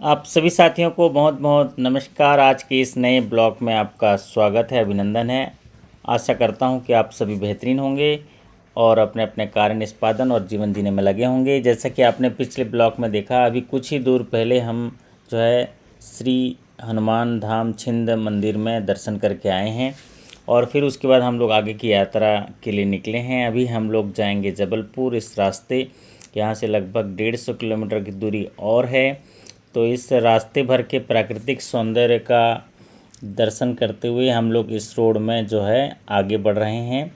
आप सभी साथियों को बहुत बहुत नमस्कार। आज के इस नए ब्लॉग में आपका स्वागत है, अभिनंदन है। आशा करता हूं कि आप सभी बेहतरीन होंगे और अपने अपने कार्य निष्पादन और जीवन जीने में लगे होंगे। जैसा कि आपने पिछले ब्लॉग में देखा, अभी कुछ ही दूर पहले हम जो है श्री हनुमान धाम छिंद मंदिर में दर्शन करके आए हैं और फिर उसके बाद हम लोग आगे की यात्रा के लिए निकले हैं। अभी हम लोग जाएंगे जबलपुर। इस रास्ते यहाँ से लगभग 150 किलोमीटर की दूरी और है। तो इस रास्ते भर के प्राकृतिक सौंदर्य का दर्शन करते हुए हम लोग इस रोड में जो है आगे बढ़ रहे हैं।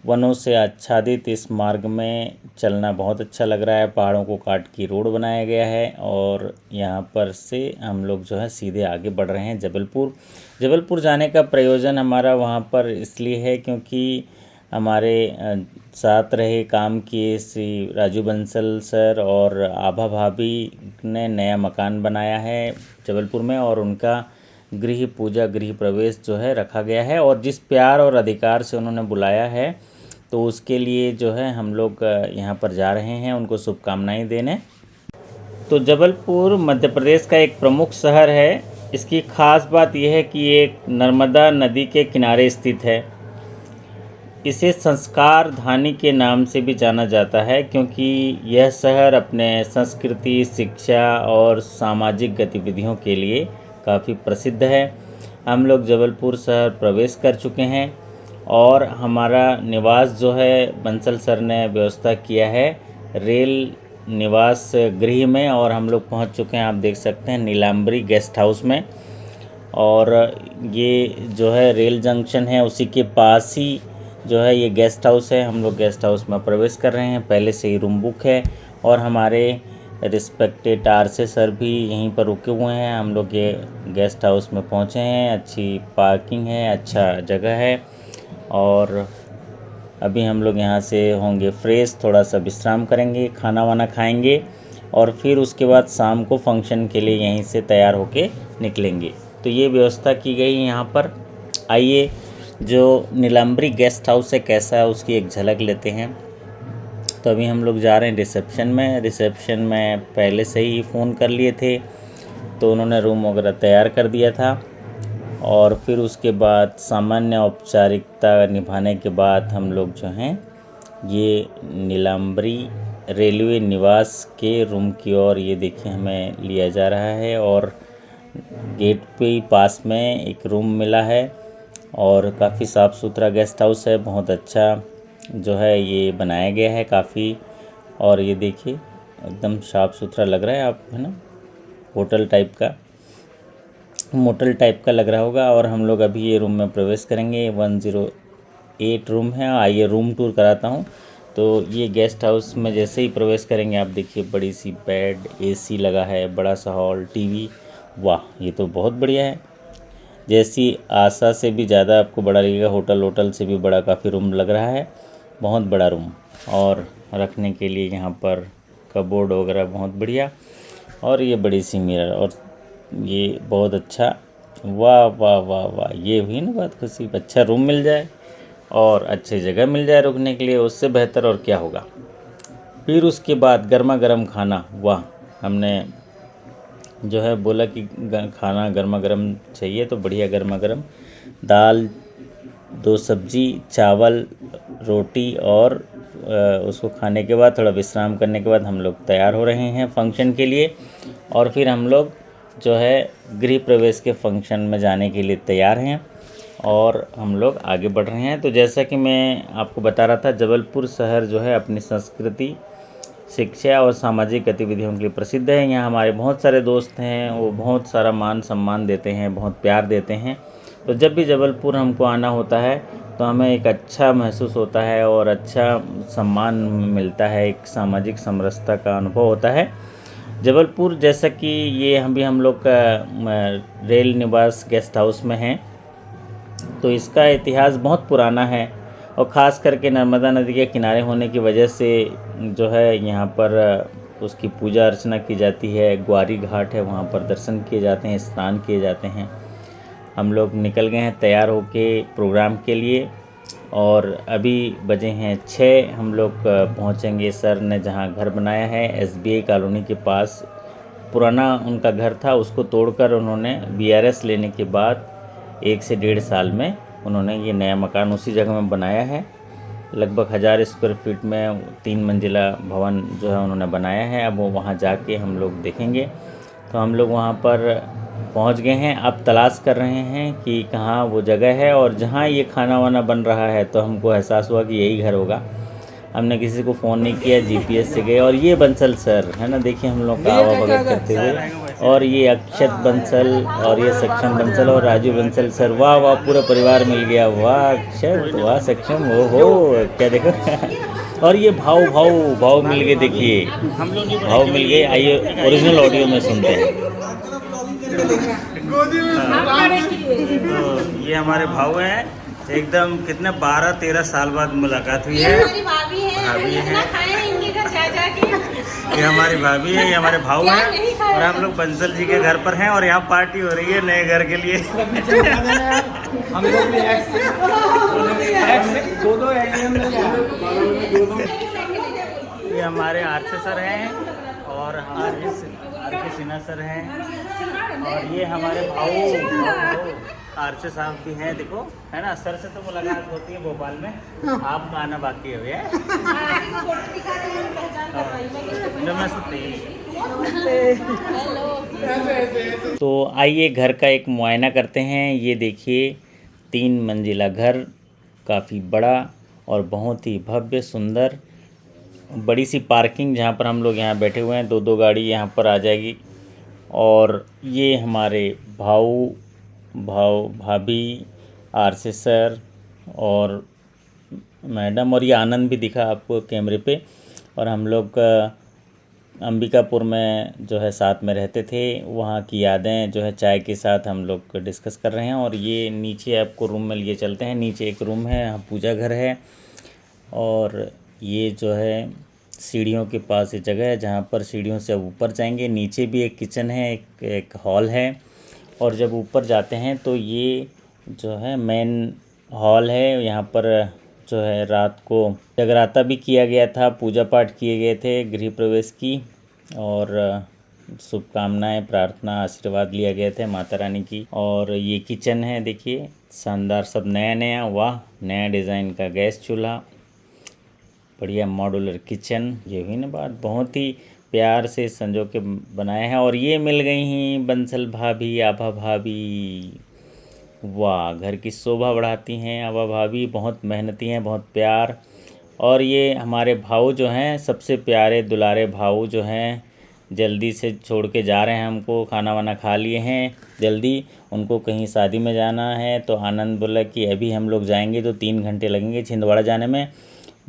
वनों से आच्छादित इस मार्ग में चलना बहुत अच्छा लग रहा है। पहाड़ों को काट के रोड बनाया गया है और यहाँ पर से हम लोग जो है सीधे आगे बढ़ रहे हैं जबलपुर जाने का प्रयोजन हमारा वहाँ पर इसलिए है क्योंकि हमारे साथ रहे काम किए श्री राजू बंसल सर और आभा भाभी ने नया मकान बनाया है जबलपुर में और उनका गृह पूजा गृह प्रवेश जो है रखा गया है और जिस प्यार और अधिकार से उन्होंने बुलाया है तो उसके लिए जो है हम लोग यहाँ पर जा रहे हैं उनको शुभकामनाएं देने। तो जबलपुर मध्य प्रदेश का एक प्रमुख शहर है। इसकी खास बात यह है कि ये एक नर्मदा नदी के किनारे स्थित है। इसे संस्कार धानी के नाम से भी जाना जाता है क्योंकि यह शहर अपने संस्कृति, शिक्षा और सामाजिक गतिविधियों के लिए काफ़ी प्रसिद्ध है। हम लोग जबलपुर शहर प्रवेश कर चुके हैं और हमारा निवास जो है बंसल सर ने व्यवस्था किया है रेल निवास गृह में और हम लोग पहुंच चुके हैं। आप देख सकते हैं नीलाम्बरी गेस्ट हाउस में और ये जो है रेल जंक्शन है उसी के पास ही जो है ये गेस्ट हाउस है। हम लोग गेस्ट हाउस में प्रवेश कर रहे हैं। पहले से ही रूम बुक है और हमारे रिस्पेक्टेड आरसे सर भी यहीं पर रुके हुए हैं। हम लोग ये गेस्ट हाउस में पहुंचे हैं। अच्छी पार्किंग है, अच्छा जगह है और अभी हम लोग यहाँ से होंगे फ्रेश, थोड़ा सा विश्राम करेंगे, खाना वाना खाएंगे और फिर उसके बाद शाम को फंक्शन के लिए यहीं से तैयार होके निकलेंगे। तो ये व्यवस्था की गई है यहाँ पर। आइए जो नीलाम्बरी गेस्ट हाउस है कैसा है उसकी एक झलक लेते हैं। तो अभी हम लोग जा रहे हैं रिसेप्शन में पहले से ही फ़ोन कर लिए थे तो उन्होंने रूम वगैरह तैयार कर दिया था और फिर उसके बाद सामान्य औपचारिकता निभाने के बाद हम लोग जो हैं ये नीलाम्बरी रेलवे निवास के रूम की ओर ये देखिए हमें लिया जा रहा है और गेट पे ही पास में एक रूम मिला है और काफ़ी साफ़ सुथरा गेस्ट हाउस है। बहुत अच्छा जो है ये बनाया गया है काफ़ी और ये देखिए एकदम साफ़ सुथरा लग रहा है आप है ना, मोटल टाइप का लग रहा होगा। और हम लोग अभी ये रूम में प्रवेश करेंगे। 108 रूम है। आइए रूम टूर कराता हूँ। तो ये गेस्ट हाउस में जैसे ही प्रवेश करेंगे आप देखिए बड़ी सी बेड, एसी लगा है, बड़ा सा हॉल, टीवी। वाह, ये तो बहुत बढ़िया है। जैसी आशा से भी ज़्यादा आपको बड़ा लगेगा। होटल से भी बड़ा काफ़ी रूम लग रहा है। बहुत बड़ा रूम और रखने के लिए यहाँ पर कबोर्ड वगैरह बहुत बढ़िया और ये बड़ी सी मिरर और ये बहुत अच्छा। वाह वाह वाह वाह, ये हुई ना बात खुशी। अच्छा रूम मिल जाए और अच्छी जगह मिल जाए रुकने के लिए, उससे बेहतर और क्या होगा। फिर उसके बाद गर्मा गर्म खाना। वाह, हमने जो है बोला कि खाना गर्मा गर्म चाहिए तो बढ़िया गर्मा गर्म दाल, 2 सब्जी, चावल, रोटी और उसको खाने के बाद थोड़ा विश्राम करने के बाद हम लोग तैयार हो रहे हैं फंक्शन के लिए और फिर हम लोग जो है गृह प्रवेश के फंक्शन में जाने के लिए तैयार हैं और हम लोग आगे बढ़ रहे हैं। तो जैसा कि मैं आपको बता रहा था, जबलपुर शहर जो है अपनी संस्कृति, शिक्षा और सामाजिक गतिविधियों के लिए प्रसिद्ध है। यहाँ हमारे बहुत सारे दोस्त हैं, वो बहुत सारा मान सम्मान देते हैं, बहुत प्यार देते हैं। तो जब भी जबलपुर हमको आना होता है तो हमें एक अच्छा महसूस होता है और अच्छा सम्मान मिलता है, एक सामाजिक समरसता का अनुभव होता है। जबलपुर जैसा कि ये हम लोग का रेल निवास गेस्ट हाउस में हैं तो इसका इतिहास बहुत पुराना है और ख़ास करके नर्मदा नदी के किनारे होने की वजह से जो है यहाँ पर उसकी पूजा अर्चना की जाती है। ग्वारी घाट है, वहाँ पर दर्शन किए जाते हैं, स्नान किए जाते हैं। हम लोग निकल गए हैं तैयार होके प्रोग्राम के लिए और अभी बजे हैं 6। हम लोग पहुँचेंगे। सर ने जहाँ घर बनाया है SBI कॉलोनी के पास पुराना उनका घर था उसको तोड़कर उन्होंने BRS लेने के बाद 1 से 1.5 साल में उन्होंने ये नया मकान उसी जगह में बनाया है। लगभग 1000 स्क्वायर फीट में 3 मंजिला भवन जो है उन्होंने बनाया है। अब वो वहाँ जाके हम लोग देखेंगे। तो हम लोग वहाँ पर पहुँच गए हैं। अब तलाश कर रहे हैं कि कहाँ वो जगह है, और जहाँ ये खाना वाना बन रहा है तो हमको एहसास हुआ कि यही घर होगा। हमने किसी को फ़ोन नहीं किया, GPS से गए। और ये बंसल सर है ना, देखिए हम लोग का आवाभगत करते हुए, और ये अक्षत बंसल और ये सक्षम बंसल और राजू बंसल सर। वाह वाह, पूरा परिवार मिल गया। वाह अक्षत, वाह सक्षम, ओहो क्या देखो। और ये भाव भाव भाव मिल गए, देखिए भाव मिल गए। आइए ओरिजिनल ऑडियो में सुनते हैं। तो ये हमारे भाव हैं एकदम, कितने 12-13 साल बाद मुलाकात हुई है। भाभी है, ये हमारी भाभी है, ये हमारे भाव हैं, और हम लोग बंसल जी के घर पर हैं और यहाँ पार्टी हो रही है नए घर के लिए। ये हमारे आरसे सर हैं और हमारे सिन्हा सर हैं, और ये हमारे भाऊ आरसे साहब भी हैं। देखो है ना, सर से तो मुलाकात होती है भोपाल में, आपका आना बाकी है भैया। नमस्ते। तो आइए घर का एक मुआयना करते हैं। ये देखिए 3 मंजिला घर, काफ़ी बड़ा और बहुत ही भव्य सुंदर। बड़ी सी पार्किंग जहाँ पर हम लोग यहाँ बैठे हुए हैं, 2-2 गाड़ी यहाँ पर आ जाएगी। और ये हमारे भाभी, आरसे सर और मैडम, और ये आनंद भी दिखा आपको कैमरे पे। और हम लोग अंबिकापुर में जो है साथ में रहते थे, वहाँ की यादें जो है चाय के साथ हम लोग डिस्कस कर रहे हैं। और ये नीचे आपको रूम में लिए चलते हैं। नीचे एक रूम है, यहाँ पूजा घर है, और ये जो है सीढ़ियों के पास ये जगह है जहाँ पर सीढ़ियों से अब ऊपर जाएंगे। नीचे भी एक किचन है, एक हॉल है, और जब ऊपर जाते हैं तो ये जो है मेन हॉल है। यहाँ पर जो है रात को जगराता भी किया गया था, पूजा पाठ किए गए थे गृह प्रवेश की, और शुभकामनाएं, प्रार्थना, आशीर्वाद लिया गया थे माता रानी की। और ये किचन है, देखिए शानदार, सब नया नया, वाह, नया डिज़ाइन का गैस चूल्हा, बढ़िया मॉड्यूलर किचन। ये हुई ना बात, बहुत ही प्यार से संजो के बनाया है। और ये मिल गई हैं बंसल भाभी, आभा भाभी, वाह, घर की शोभा बढ़ाती हैं आभा भाभी, बहुत मेहनती हैं, बहुत प्यार। और ये हमारे भाऊ जो हैं, सबसे प्यारे दुलारे भाऊ जो हैं, जल्दी से छोड़ के जा रहे हैं हमको। खाना वाना खा लिए हैं जल्दी, उनको कहीं शादी में जाना है। तो आनंद बोला कि अभी हम लोग जाएंगे तो 3 घंटे लगेंगे छिंदवाड़ा जाने में।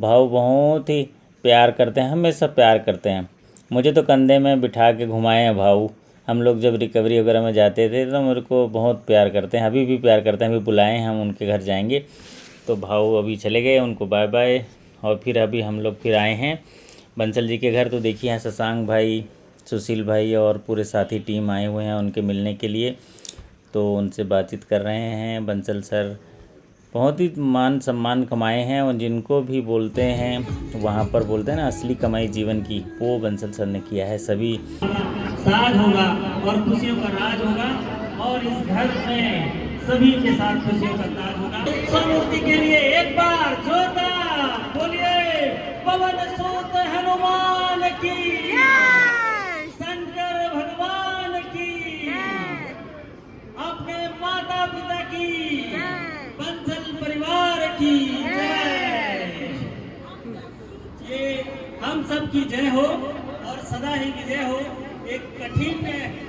भाऊ बहुत ही प्यार करते हैं, हमेशा प्यार करते हैं। मुझे तो कंधे में बिठा के घुमाए हैं भाऊ। हम लोग जब रिकवरी वगैरह में जाते थे तो मेरे को बहुत प्यार करते हैं, अभी भी प्यार करते हैं। अभी बुलाए हैं, हम उनके घर जाएंगे। तो भाऊ अभी चले गए, उनको बाय बाय। और फिर अभी हम लोग फिर आए हैं बंसल जी के घर। तो देखिए यहाँ शशांक भाई, सुशील भाई और पूरे साथी टीम आए हुए हैं उनके मिलने के लिए। तो उनसे बातचीत कर रहे हैं। बंसल सर बहुत ही मान सम्मान कमाए हैं, और जिनको भी बोलते हैं वहाँ पर बोलते हैं ना, असली कमाई जीवन की, वो बंसल सर ने किया है। सभी साथ होगा और खुशियों का राज होगा, और इस घर में सभी के साथ खुशियों का ताज होगा। मूर्ति के लिए एक बार जोरदार बोलिए, पवन सुत हनुमान की, शंकर भगवान की, अपने माता पिता की, बंसल परिवार की जय। ये हम सब की जय हो और सदा ही विजय हो। एक कठिन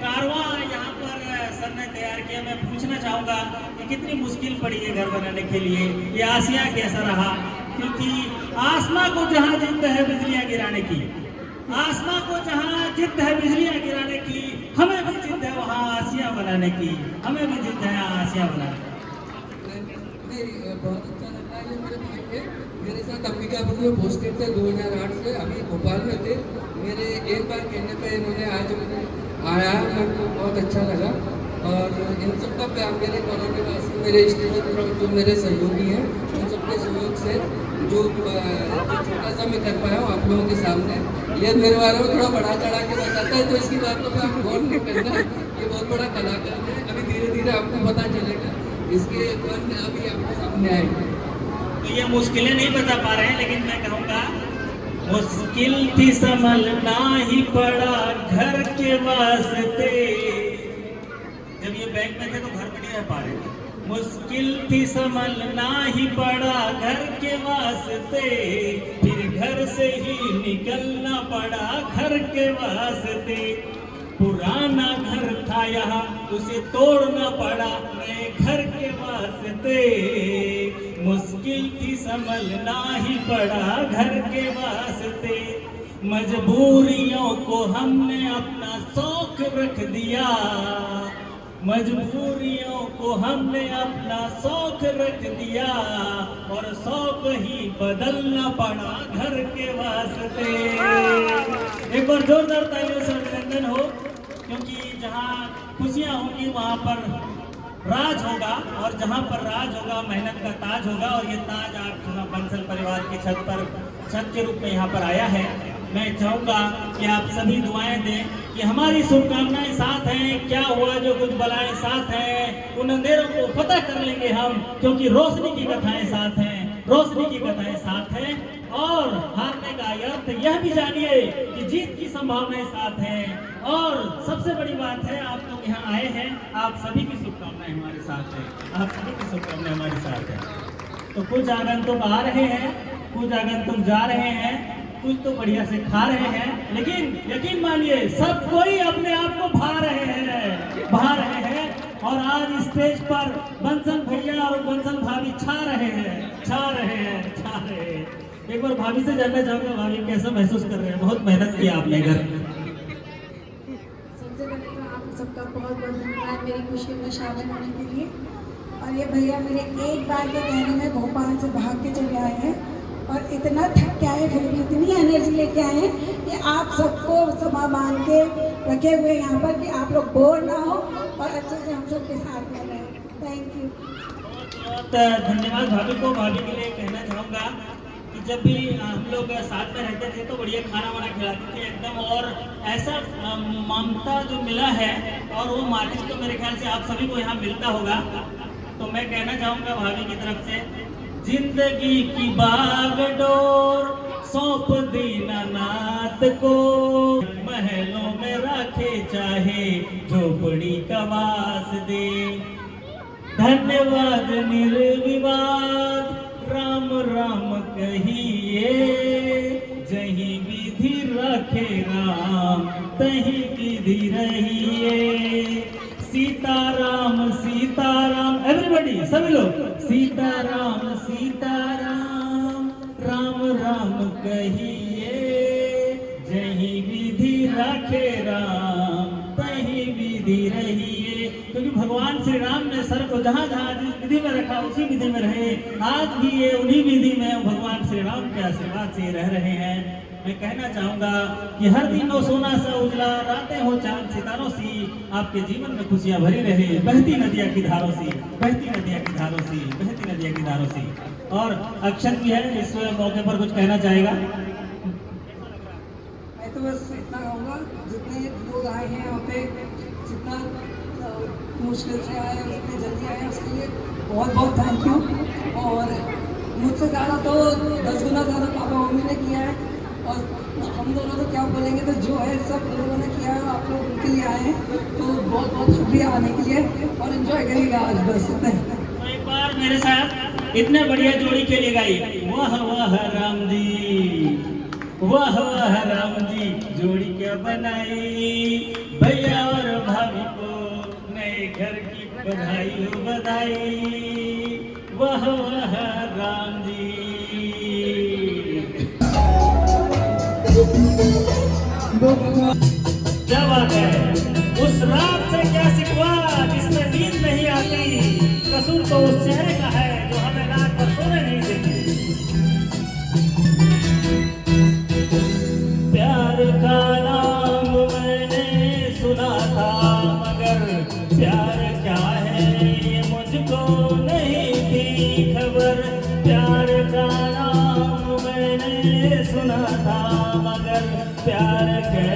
कारवां यहाँ पर सर ने तैयार किया। मैं पूछना चाहूँगा कि कितनी मुश्किल पड़ी है घर बनाने के लिए, ये आसिया कैसा रहा? क्योंकि आसमां को जहाँ जिद है बिजलियाँ गिराने की, आसमां को जहाँ जिद है बिजलियाँ गिराने की, हमें भी जिद है वहाँ आसिया बनाने की, हमें भी जिद है आसिया बनाने की। बहुत अच्छा लग रहा है ये मेरे भाई के। मेरे साथ अंबिकापुर में पोस्टेड थे 2008 से, अभी भोपाल में थे। मेरे एक बार कहने पे इन्होंने आज आया, मेरे को बहुत अच्छा लगा। और इन सबका प्यार, मेरे कॉलोनी वासी, मेरे स्टेशन जो मेरे सहयोगी हैं, उन सब आपके सहयोग से जो छोटा सा मैं कर पाया हूँ आप लोगों के सामने। ये मेरे बारे में थोड़ा बढ़ा चढ़ा के बताता है, तो इसकी बातों पे आप गौर नहीं करना। ये बहुत बड़ा कलाकार है, अभी धीरे धीरे आपको पता चलेगा, इसके फन अभी आपके सामने आएंगे। तो ये मुश्किलें नहीं बता पा रहे हैं, लेकिन मैं कहूँगा मुश्किल थी संभलना ही पड़ा घर के वास्ते। जब ये बैंक में थे तो घर में नहीं रह पा रहे थे। मुश्किल थी संभलना ही पड़ा घर के वास्ते, फिर घर से ही निकलना पड़ा घर के वास्ते। पुराना घर था यहाँ उसे तोड़ना पड़ा नए घर के वास्ते। मुश्किल थी संभलना ही पड़ा घर के वास्ते। मजबूरियों को हमने अपना शौक रख दिया, मजबूरियों को हमने अपना शौक रख दिया, और शौक ही बदलना पड़ा घर के वास्ते। एक बार जोरदार तालियों से अभिनंदन हो, क्योंकि जहाँ खुशियाँ होंगी वहाँ पर राज होगा, और जहाँ पर राज होगा मेहनत का ताज होगा। और ये ताज आप बंसल परिवार की छत के रूप में यहाँ पर आया है। मैं चाहूँगा कि आप सभी दुआएं दें कि हमारी शुभकामनाएं साथ हैं। क्या हुआ जो कुछ बलाएं साथ हैं, उन अंधेरों को पता कर लेंगे हम, क्योंकि रोशनी की कथाएं साथ हैं, रोशनी की कथाएं साथ हैं। और हारने का अर्थ यह भी जानिए कि जीत की संभावनाएं साथ हैं। और सबसे बड़ी बात है, आप लोग यहाँ आए हैं, आप सभी की शुभकामनाएं हमारे साथ हैं, आप सभी की शुभकामनाएं हमारे साथ हैं। तो कुछ आगंतुक आ रहे हैं, कुछ आगंतुक जा रहे हैं, कुछ तो बढ़िया से खा रहे हैं, लेकिन यकीन मानिए सब कोई अपने आप को भा रहे हैं। और आज स्टेज पर बंसल भैया और बंसल भाभी छा रहे हैं। एक बार भाभी से जानना चाहूंगा, भाभी कैसा महसूस कर रहे हैं? बहुत मेहनत किया आपने घर। सबसे पहले तो आप सबका बहुत बहुत धन्यवाद मेरी खुशी में शामिल होने के लिए। और ये भैया मेरे एक बार के कहने में भोपाल से भाग के चले आए हैं, और इतना थक के आए फिर भी इतनी एनर्जी लेके आए हैं कि आप सबको सभा मान के रखे हुए यहाँ पर कि आप लोग बोर ना हो और अच्छे से हम सब के साथ में रहें। Thank you. बहुत धन्यवाद भाभी को। भाभी के लिए कहना चाहूँगा कि जब भी हम लोग साथ में रहते थे तो बढ़िया खाना वाना खिलाते थे एकदम, और ऐसा ममता जो मिला है, और वो मालिश तो मेरे ख्याल से आप सभी को यहाँ मिलता होगा। तो मैं कहना चाहूँगा भाभी की तरफ से, जिंदगी की बागडोर सौंप दीनानाथ को, महलों में रखे चाहे झोपड़ी का वास दे। धन्यवाद निर्विवाद राम राम कहिए, जहीं विधि रखे राम तहीं विधि रहिए। सीताराम एवरीबडी सभी लोग, सीताराम राम राम कहिए, जहीं विधि रखे राम तहीं विधि रहिए। क्योंकि भगवान श्री राम ने सर को जहाँ जहाँ जिस विधि में रखा उसी विधि में रहे। आज भी ये उन्हीं विधि में भगवान श्री राम के आशीर्वाद से रह रहे हैं। मैं कहना चाहूँगा कि हर दिन हो सोना सा उजला, रातें हो चांद सितारों सी, आपके जीवन में खुशियाँ भरी रहे, बहती नदियाँ की धारों सी, बहती नदियाँ की धारों सी, बहती नदियाँ की धारों सी। और अक्षत भी है, इस मौके पर कुछ कहना चाहेगा? मैं तो बस इतना कहूँगा, जितने लोग आए हैं यहाँ पे, जितना मुश्किल से आए, जितने जल्दी आए, उसके लिए बहुत बहुत थैंक यू। और मुझसे ज़्यादा तो 10 गुना ज़्यादा पापा मम्मी ने किया है, और हम दोनों तो क्या बोलेंगे, तो जो है सब लोगों ने किया है, आप लोग उनके लिए आए हैं, तो बहुत बहुत शुक्रिया आने के लिए, और एंजॉय करिएगा आज बस इतना ही। तो एक बार मेरे साथ इतने बढ़िया जोड़ी के लिए गाई, वाह वाह राम जी, वाह वाह राम जी, जोड़ी क्या बनाई, भैया और भाभी को नए घर की बधाई हो बधाई, वाह वाह राम जी। क्या बात है, उस रात से क्या शिकवा जिसमें नींद नहीं आती, कसूर तो उस चेहरे का है जो हमें रात भर सोने नहीं देती। प्यार का नाम मैंने सुना था, मगर प्यार क्या है ये मुझको नहीं थी खबर। प्यार है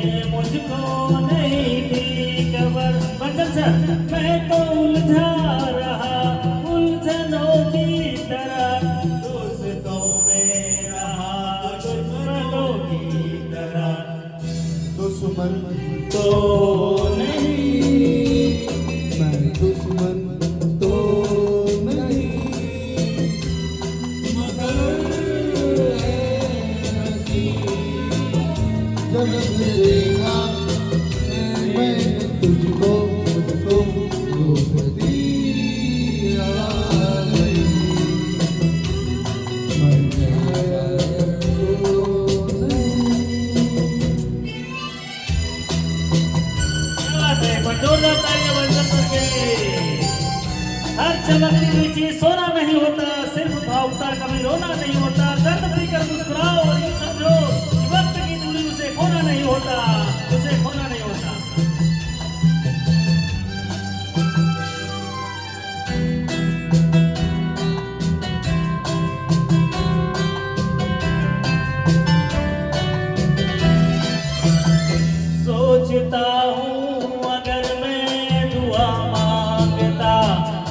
ये मुझको नहीं थी खबर। बंदर सर मैं तो उलझा रहा उलझनों की तरह, दोस्तों में रहा दुश्मनों की तरह। दुश्मन तो नहीं मैं दुश्मन तो नहीं, मगर जब से देखा मैंने तुझको मुझको रोक दिया नहीं। मैं तो नहीं। जोरदार तालियां बंदर सर के लिए। हर चमकती हुई चीज सोना नहीं होता, सिर्फ भावुकता कभी रोना नहीं होता। दर्द पीकर मुस्कुराओ और यूं समझो कि वक्त की दूरी उसे खोना नहीं होता, उसे खोना नहीं होता। सोचता हूँ अगर मैं दुआ मांगता,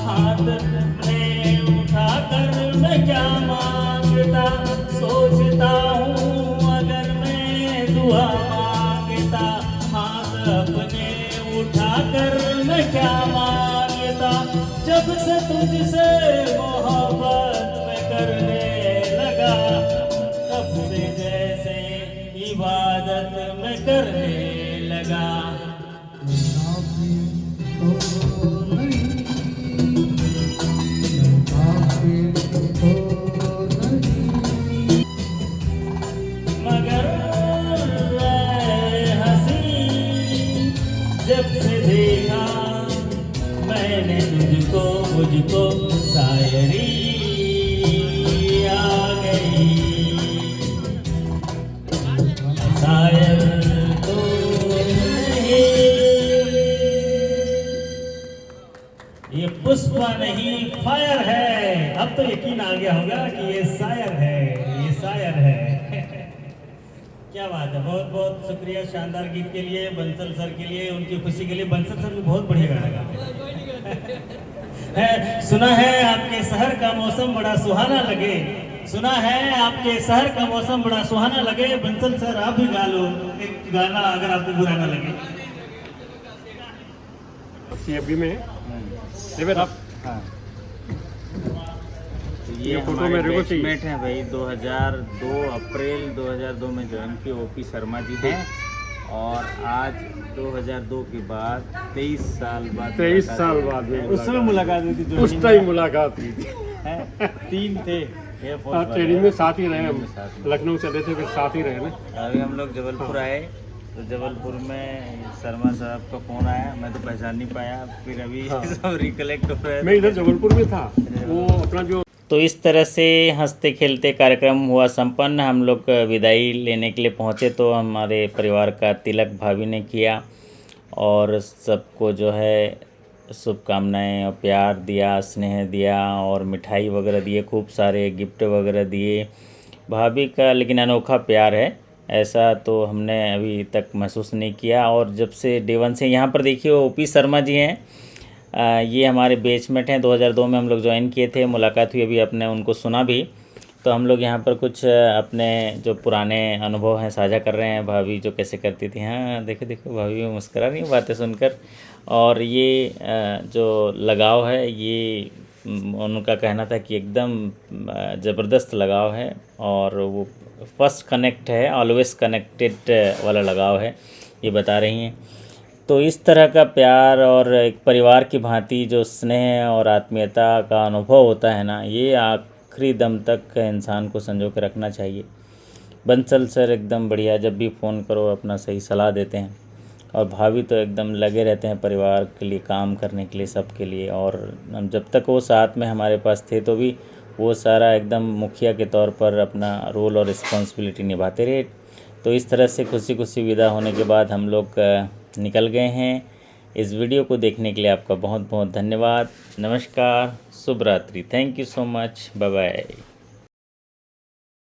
हाथ अपने उठाकर मैं क्या मांगता। सोचता हूँ अगर मैं दुआ मांगता, हाथ अपने उठाकर मैं क्या मांगता। जब से तुझसे मोहब्बत मैं करने लगा, तब से जैसे इबादत मैं करने लगा। मगर ऐ हंसी जब से देखा मैंने तुझको मुझको शायरी आ गई। शायर तो नहीं, ये पुष्पा नहीं फायर है। अब तो यकीन आ गया होगा कि ये शायर है, ये शायर है। क्या बात है, बहुत बहुत शुक्रिया शानदार गीत के लिए, बंसल सर के लिए, उनकी खुशी के लिए। बंसल सर भी बहुत बढ़िया गाना गाते हैं। सुना है आपके शहर का मौसम बड़ा सुहाना लगे, सुना है आपके शहर का मौसम बड़ा सुहाना लगे। बंसल सर आप भी गा लो एक गाना अगर आपको बुरा ना लगे। CFB में ये बेटा हाँ। तो ये ये फोटो हमारे मेरे को चाहिए। बैचमेट हैं भाई, 2002 अप्रैल 2002 में ज्वाइन किए ओपी शर्मा जी हैं, और आज 2002 के बाद 23 साल बाद 23 साल बाद में उस समय मुलाकात हुई थी, उस टाइम मुलाकात हुई थी। तीन थे एयरफोर्स वाले। ट्रेनिंग में साथ ही रहे हम, साथ में। लखनऊ चले थे फिर साथ ही रहे ना। अभी हम लोग जबलपुर आए, तो जबलपुर में शर्मा साहब का फ़ोन आया, मैं तो पहचान नहीं पाया, फिर अभी सब रिकलेक्ट हो रहे मैं इधर जबलपुर में था, वो अपना जो। तो इस तरह से हंसते खेलते कार्यक्रम हुआ संपन्न। हम लोग विदाई लेने के लिए पहुँचे तो हमारे परिवार का तिलक भाभी ने किया, और सबको जो है शुभकामनाएं और प्यार दिया, स्नेह दिया, और मिठाई वगैरह दिए, खूब सारे गिफ्ट वगैरह दिए। भाभी का लेकिन अनोखा प्यार है, ऐसा तो हमने अभी तक महसूस नहीं किया। और जब से डे वन से यहाँ पर देखिए ओपी शर्मा जी हैं, ये हमारे बैचमेट हैं, 2002 में हम लोग ज्वाइन किए थे, मुलाकात हुई, अभी आपने उनको सुना भी। तो हम लोग यहाँ पर कुछ अपने जो पुराने अनुभव हैं साझा कर रहे हैं। भाभी जो कैसे करती थी, हाँ देखो देखो भाभी भी मुस्करा रही हैं बातें सुनकर। और ये जो लगाव है, ये उनका कहना था कि एकदम ज़बरदस्त लगाव है, और वो फर्स्ट कनेक्ट है, ऑलवेज कनेक्टेड वाला लगाव है, ये बता रही हैं। तो इस तरह का प्यार और एक परिवार की भांति जो स्नेह और आत्मीयता का अनुभव होता है ना, ये आखिरी दम तक इंसान को संजो के रखना चाहिए। बंसल सर एकदम बढ़िया, जब भी फ़ोन करो अपना सही सलाह देते हैं, और भाभी तो एकदम लगे रहते हैं परिवार के लिए, काम करने के लिए, सबके लिए। और हम जब तक वो साथ में हमारे पास थे तो भी वो सारा एकदम मुखिया के तौर पर अपना रोल और रिस्पॉन्सिबिलिटी निभाते रहे। तो इस तरह से खुशी खुशी विदा होने के बाद हम लोग निकल गए हैं। इस वीडियो को देखने के लिए आपका बहुत बहुत धन्यवाद। नमस्कार, शुभ रात्रि, thank you so much, bye bye.